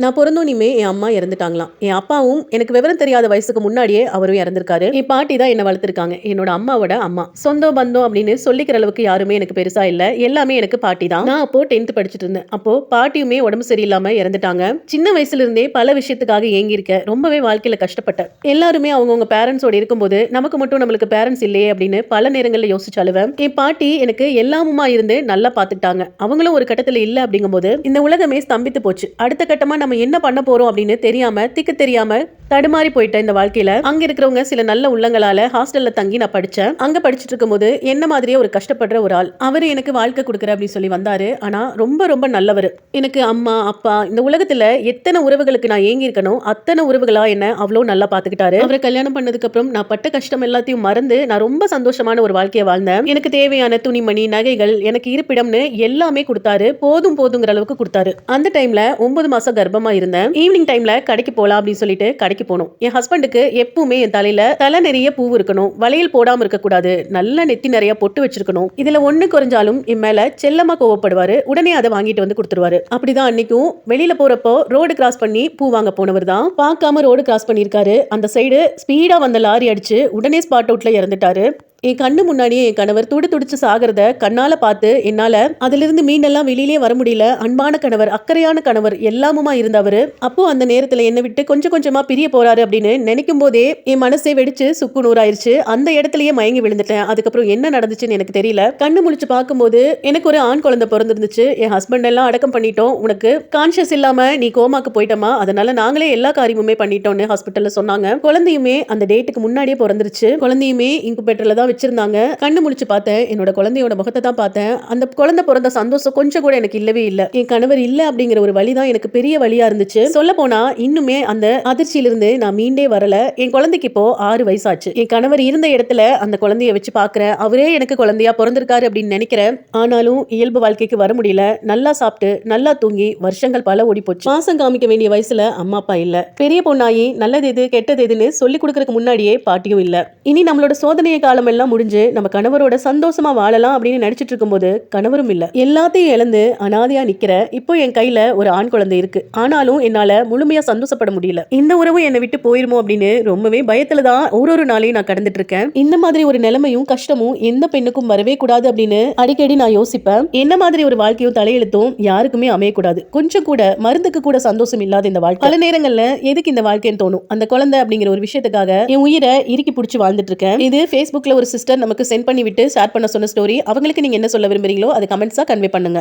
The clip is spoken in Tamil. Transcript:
நான் பொறந்தோனியுமே என் அம்மா இறந்துட்டாங்களாம். என் அப்பாவும் எனக்கு விவரம் தெரியாத வயசுக்கு முன்னாடியே அவரும் இறந்திருக்காரு. என் பாட்டி தான் என்ன வளர்த்துருக்காங்க. என்னோட அம்மாவோட அம்மா. சொந்தம் பந்தம் அப்படின்னு சொல்லிக்கிற அளவுக்கு யாருமே எனக்கு பெருசா இல்ல. எல்லாமே எனக்கு பாட்டி தான். நான் அப்போ 10th படிச்சுட்டு இருந்தேன். அப்போ பாட்டியுமே உடம்பு சரியில்லாம இறந்துட்டாங்க. சின்ன வயசுல இருந்தே பல விஷயத்துக்காக ஏங்கியிருக்கேன். ரொம்பவே வாழ்க்கையில கஷ்டப்பட்டேன். எல்லாருமே அவங்கவுங்க பேரண்ட்ஸோட இருக்கும்போது நமக்கு மட்டும் நம்மளுக்கு பேரண்ட்ஸ் இல்லையே அப்படின்னு பல நேரங்கள்ல யோசிச்சு அழுவேன். என் பாட்டி எனக்கு எல்லாமுமா இருந்து நல்லா பாத்துக்கிட்டாங்க. அவங்களும் ஒரு கட்டத்துல இல்ல அப்படிங்கும்போது இந்த உலகமே ஸ்தம்பித்து போச்சு. அடுத்த கட்டமா நம்ம என்ன பண்ண போறோம் அப்படின்னு தெரியாம திக்கு தெரியாம தடுமாறி போயிட்டேன் இந்த வாழ்க்கையில. அங்க இருக்கிறவங்க சில நல்ல உள்ளங்களால ஹாஸ்டல்ல தங்கி நான் படிச்சேன். அங்க படிச்சுட்டு இருக்கும்போது என்ன மாதிரியே ஒரு கஷ்டப்படுற ஒரு ஆள் அவரு எனக்கு வாழ்க்கை கொடுக்குற அப்படின்னு சொல்லி வந்தாரு. ஆனா ரொம்ப ரொம்ப நல்லவர். எனக்கு அம்மா அப்பா இந்த உலகத்துல எத்தனை உறவுகளுக்கு நான் ஏங்கி இருக்கணும் அத்தனை உறவுகளா என்ன அவ்வளவு நல்லா பாத்துக்கிட்டாரு. அவரை கல்யாணம் பண்ணதுக்கு அப்புறம் நான் பட்ட கஷ்டம் எல்லாத்தையும் மறந்து நான் ரொம்ப சந்தோஷமான ஒரு வாழ்க்கையை வாழ்ந்தேன். எனக்கு தேவையான துணிமணி நகைகள் எனக்கு இருப்பிடம்னு எல்லாமே கொடுத்தாரு. போதும் போதுங்கிற அளவுக்கு கொடுத்தாரு. அந்த டைம்ல 9 மாசம் கர்ப்பமா இருந்தேன். ஈவினிங் டைம்ல கடைக்கு போலாம் அப்படின்னு சொல்லிட்டு கடைக்கு போனோம். என் ஹஸ்பண்டுக்கு எப்பவுமே என் தலையில தலை நிறைய பூ இருக்கணும், வளையல் போடாம இருக்க கூடாது, நல்ல நெத்தி நிறைய பொட்டு வச்சிருக்கணும். இதுல ஒண்ணு குறைஞ்சாலும் என் மேல செல்லமா கோவப்படுவாரு. உடனே அதை வாங்கிட்டு வந்து கொடுத்துருவாரு. அப்படிதான் அன்னைக்கும் வெளியில போறப்போ ரோடு கிராஸ் பண்ணி பூ வாங்க போனவர் தான் பார்க்காம ரோடு கிராஸ் பண்ணிருக்காரு. அந்த சைடு ஸ்பீடா வந்த லாரி அடிச்சு உடனே ஸ்பாட் அவுட்ல இறந்துட்டாரு. என் கண்ணு முன்னாடியே என் கணவர் துடிச்சு சாகிறத கண்ணால பார்த்து என்னால அதிலிருந்து மீண்டெல்லாம் வெளியிலே வர முடியல. அன்பான கணவர், அக்கறையான கணவர், எல்லாமுமா இருந்தவரு அப்போ அந்த நேரத்துல என்னை விட்டு கொஞ்சம் கொஞ்சமா பிரிய போறாரு அப்படின்னு நினைக்கும் போதே என் மனசே வெடிச்சு சுக்கு நூறாயிருச்சு. அந்த இடத்துலயே மயங்கி விழுந்துட்டேன். அதுக்கப்புறம் என்ன நடந்துச்சுன்னு எனக்கு தெரியல. கண்ணு முழிச்சு பார்க்கும்போது எனக்கு ஒரு ஆண் குழந்தை பிறந்திருந்துச்சு. என் ஹஸ்பண்ட் எல்லாம் அடக்கம் பண்ணிட்டோம், உனக்கு கான்சியஸ் இல்லாம நீ கோமாக்கு போயிட்டமா, அதனால நாங்களே எல்லா காரியமுமே பண்ணிட்டோம்னு ஹாஸ்பிட்டல்ல சொன்னாங்க. குழந்தையுமே அந்த டேட்டுக்கு முன்னாடியே பிறந்துருச்சு. குழந்தையுமே இன்குபேட்டர்ல தான் வச்சிருந்தாங்க. கண்ணு முழிச்சு பார்த்தேன். என்னோட குழந்தையோட முகத்தை தான் பார்த்தேன். அந்த குழந்தை பிறந்த சந்தோஷம் கொஞ்சம் கூட எனக்கு இல்லவே இல்ல. என் கணவர் இல்ல அப்படிங்கிற ஒரு வழிதான் எனக்கு பெரிய வழியா இருந்துச்சு. சொல்ல போனா இன்னுமே அந்த அதிர்ச்சியிலிருந்து நான் மீண்டே வரல. என் குழந்தைக்கு இப்போ 6 வயசாச்சு. என் கணவர் இருந்த இடத்துல அந்த குழந்தைய வச்சு பாக்குறேன். அவரே எனக்கு குழந்தையா பிறந்திருக்காரு அப்படின்னு நினைக்கிறேன். ஆனாலும் இயல்பு வாழ்க்கைக்கு வர முடியல. நல்லா சாப்பிட்டு நல்லா தூங்கி வருஷங்கள் பல ஓடி போச்சு. பாசம் காமிக்க வேண்டிய வயசுல அம்மா அப்பா இல்ல. பெரிய பொண்ணாயி நல்லது எது கெட்டது எதுன்னு சொல்லி கொடுக்கறதுக்கு முன்னாடியே பாட்டியும் இல்ல. இனி நம்மளோட சோதனைய காலம் எல்லாம் முடிஞ்சு நம்ம கணவரோட சந்தோஷமா வாழலாம் அப்படின்னு நினைச்சிட்டு இருக்கும்போது கணவரும் இல்ல. எல்லாத்தையும் இழந்து அனாதையா நிக்கிற இப்போ என் கையில ஒரு ஆண் குழந்தை இருக்கு. ஆனாலும் என்னால முழுமையா சந்தோஷப்பட முடியல. இந்த உறவு என்னை விட்டு போயிருமோ அப்படின்னு ரொம்பவே பயத்துல தான் ஒரு நாளையும் நான் கடந்துட்டு இருக்கேன். இந்த மாதிரி ஒரு நிலைமையும் கஷ்டமும் எந்த பெண்ணுக்கும் வரவே கூடாது அப்படின்னு அடிக்கடி நான் யோசிப்பேன். என்ன மாதிரி ஒரு வாழ்க்கையும் தலையெழுத்தும் யாருக்குமே அமையக்கூடாது. கொஞ்சம் கூட மருந்துக்கு கூட சந்தோஷம் இல்லாத இந்த வாழ்க்கை பல நேரங்கள்ல எதுக்கு இந்த வாழ்க்கைன்னு தோணும். அந்த குழந்தை அப்படிங்கிற ஒரு விஷயத்துக்காக என் உயிரை இறுக்கி பிடிச்சி வாழ்ந்துட்டு இருக்கேன். இது Facebookல ஒரு சிஸ்டர் நமக்கு சென்ட் பண்ணி விட்டு ஷேர் பண்ண சொன்ன ஸ்டோரி. அவங்களுக்கு நீங்க என்ன சொல்ல விரும்புறீங்களோ அதை கமெண்ட்ஸா கன்வே பண்ணுங்க.